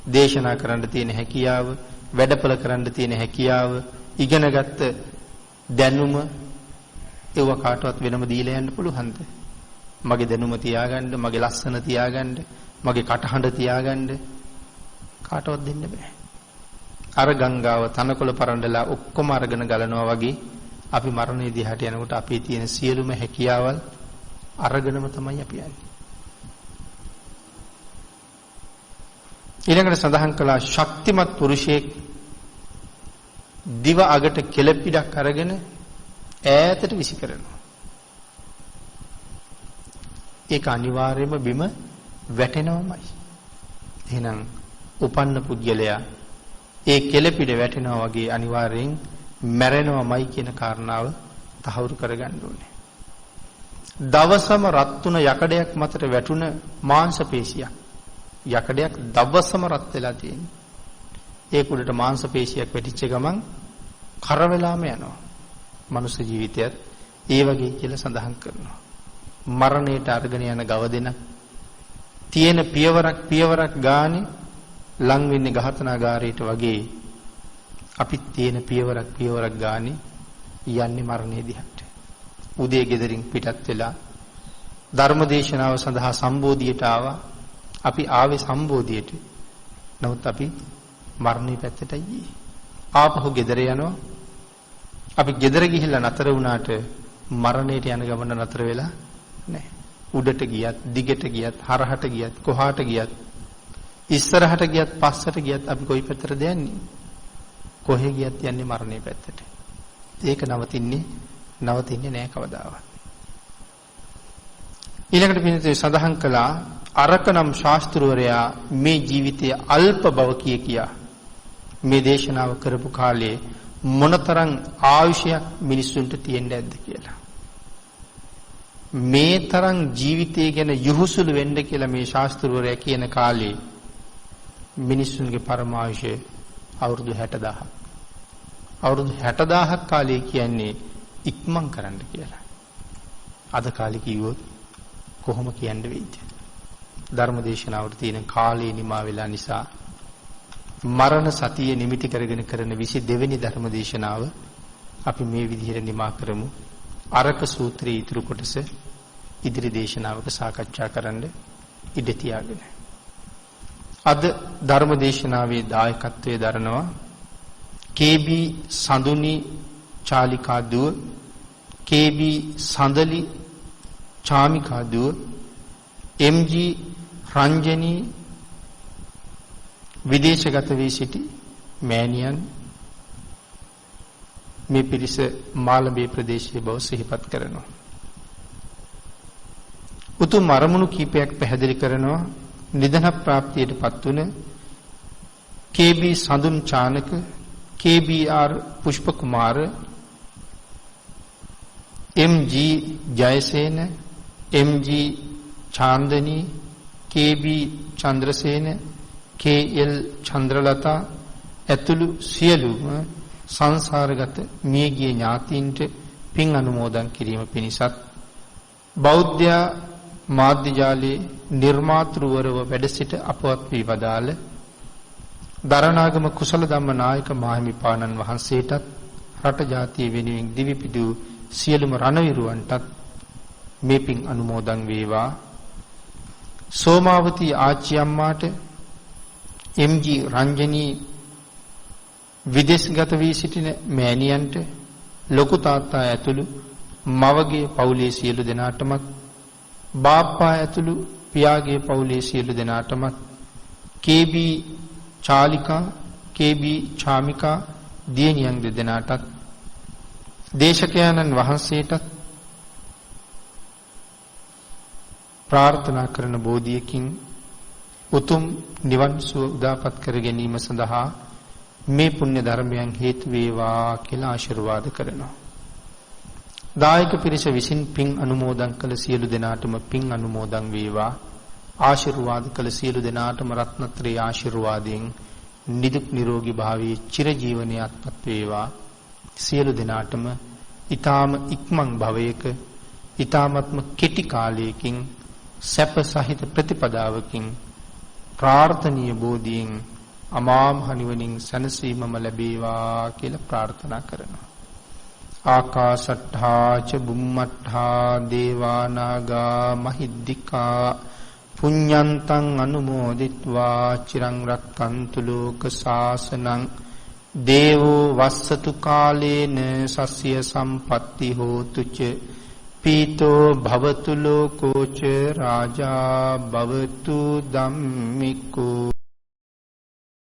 දේශනා කරන්න තියෙන හැකියාව, වැඩපළ කරන්න තියෙන හැකියාව, ඉගෙනගත්ත දැනුම ඒව කාටවත් වෙනම දීලා යන්න පුළුවන්ද? මගේ දැනුම තියාගන්න, මගේ ලස්සන තියාගන්න, මගේ කටහඬ තියාගන්න කාටවත් දෙන්න බෑ. අර ගංගාව තනකොළ පරණ්ඩලා ඔක්කොම අරගෙන ගලනවා වගේ අපි මරණය දිහාට යනකොට අපේ තියෙන සියලුම හැකියාවල් අරගෙනම තමයි අපි යන්නේ. ඊළඟට සඳහන් කළා ශක්තිමත් පුරුෂයෙක් දිව අගට කෙළපිඩක් අරගෙන ඈතට විසි කරනවා. ඒක අනිවාර්යයෙන්ම බිම වැටෙනවමයි. එහෙනම් උපන්න පුද්ගලයා ඒ කෙළපිඩ වැටෙනවා වගේ අනිවාර්යෙන් මැරෙනවමයි කියන කාරණාව තහවුරු කරගන්න ඕනේ. දවසම රත් වුණ යකඩයක් මතට වැටුණ මාංශ පේශියක්. යකඩයක් දවසම රත් වෙලා තියෙන්නේ. ඒක උඩට මාංශ පේශියක් වැටිච්ච ගමන් කර වෙලාම යනවා. මනුස්ස ජීවිතයත් ඒ වගේ කියලා සඳහන් කරනවා. මරණයට අරගෙන යන ගව දෙන තියෙන පියවරක් ගානේ ලං වෙන්නේ ඝාතනාගාරයට වගේ අපි තියෙන පියවරක් ගානේ යන්නේ මරණය දිහාට. උදේ ගෙදරින් පිටත් වෙලා ධර්මදේශනාව සඳහා සම්බෝධියට ආවා. අපි ආවේ සම්බෝධියට. නමුත් අපි මරණය පැත්තටයි ගියේ. ආපහු ගෙදර යනවා. අපි ගෙදර ගිහිල්ලා නතර වුණාට මරණයට යන ගමන නතර වෙලා නැහැ. උඩට ගියත්, දිගට ගියත්, හරහට ගියත්, කොහාට ගියත්, ඉස්සරහට ගියත්, පස්සට ගියත් අපි කොයි පැත්තටද යන්නේ? කොහෙ ගියත් යන්නේ මරණය පැත්තට. ඒක නවතින්නේ නැහැ කවදාවත්. ඊළඟට පිළිතුරේ සඳහන් කළා අරකනම් ශාස්ත්‍රවරයා මේ ජීවිතයේ අල්ප බව කියා මේ දේශනාව කරපු කාලේ මොනතරම් ආයුෂයක් මිනිස්සුන්ට තියෙන්න ඇද්ද කියලා. මේ තරම් ජීවිතය ගැන යහුසුළු වෙන්න කියලා මේ ශාස්ත්‍රවරයා කියන කාලේ මිනිස්සුන්ගේ පරමායුෂය අවුරුදු 60000ක්. අවුරුදු 60000ක් කාලය කියන්නේ ඉක්මන් කරන්න කියලා. අද කාලේ කිව්වොත් කොහොම කියන්න වෙයිද? ධර්මදේශනාවට තියෙන කාලේ නිමා වෙලා නිසා මරණ සතිය නිමිති කරගෙන කරන 22 වෙනි ධර්මදේශනාව අපි මේ විදිහට නිමා කරමු. අරක සූත්‍රයේ ඉතුරු කොටස ඉදිරි දේශනාවක සාකච්ඡා කරන්න ඉඩ තියාගෙන. අද ධර්මදේශනාවේ දායකත්වයේ දරනවා KB සඳුනි චාලිකා දුව, KB සඳලි චාමිකා දුව, MG රංජනී විදේශගත වී සිටි මෑණියන් මේ පිරිස මාළඹේ ප්‍රදේශයේ බව සිහිපත් කරනවා. උතුම් අරමුණු කීපයක් පැහැදිලි කරනවා. නිදන ප්‍රාප්තියටපත් වුණ KB සඳුන් චානක, KBR පුෂ්ප කුමාර, MG Jayasena, MG Chandani, KB Chandrasena, KL Chandralatha ඇතුළු සියලුම සංසාරගත මියගිය ඥාතීන්ට පින් අනුමෝදන් කිරීම පිණිසත් බෞද්ධ මාධ්‍ය ජාලයේ නිර්මාතෘවරව වැඩ සිට අපවත් වී වදාළ දරණාගම කුසල ධම්ම නායක මාහිමිපාණන් වහන්සේටත් රට ජාතිය වෙනුවෙන් දිවිපිදූ සියලුම රණවිරුවන්ටත් මේ පින් අනුමෝදන් වේවා. සෝමාවතී ආච්චි අම්මාට, MG රංජනී විදේශගත වී සිටින මෑණියන්ට, ලොකු තාත්තා ඇතුළු මවගේ පවුලේ සියලු දෙනාටමත්, බාප්පා ඇතුළු පියාගේ පවුලේ සියලු දෙනාටමත්, KB චාලිකා, KB චාමිකා දියණියන් දෙදෙනාටත්, දේශකයන්න් වහන්සේටත් ප්‍රාර්ථනා කරන බෝධියකින් උතුම් නිවන් සුව උදාපත් කර ගැනීම සඳහා මේ පුණ්‍ය ධර්මයන් හේතු වේවා කියලා ආශිර්වාද කරනවා. දායක පිරිස විසින් පින් අනුමෝදන් කළ සියලු දෙනාටම පින් අනුමෝදන් වේවා. ආශිර්වාද කළ සියලු දෙනාටම රත්නත්‍රයේ ආශිර්වාදයෙන් නිදුක් නිරෝගී භාවයේ චිරජීවනයේ අත්පත් වේවා. සියලු දෙනාටම ඊ타ම ඉක්මන් භවයක ඊ타මත්ම කෙටි කාලයකින් සැප සහිත ප්‍රතිපදාවකින් ප්‍රාර්ථනීය බෝධියෙන් අමා මහ නිවනින් සැනසීමම ලැබේවා කියලා ප්‍රාර්ථනා කරනවා. ආකාශට්ඨා ච බුම්මට්ඨා දේවා නාග මහිද්దికා පුඤ්ඤන්තං අනුමෝදිත්වා චිරං රක්ඛන්තු ලෝක සාසනං දේවෝ වස්සතු කාලේන සස්ය සම්පatti හෝතු ච පීතෝ භවතු ලෝකෝ ච රාජා භවතු ධම්මිකෝ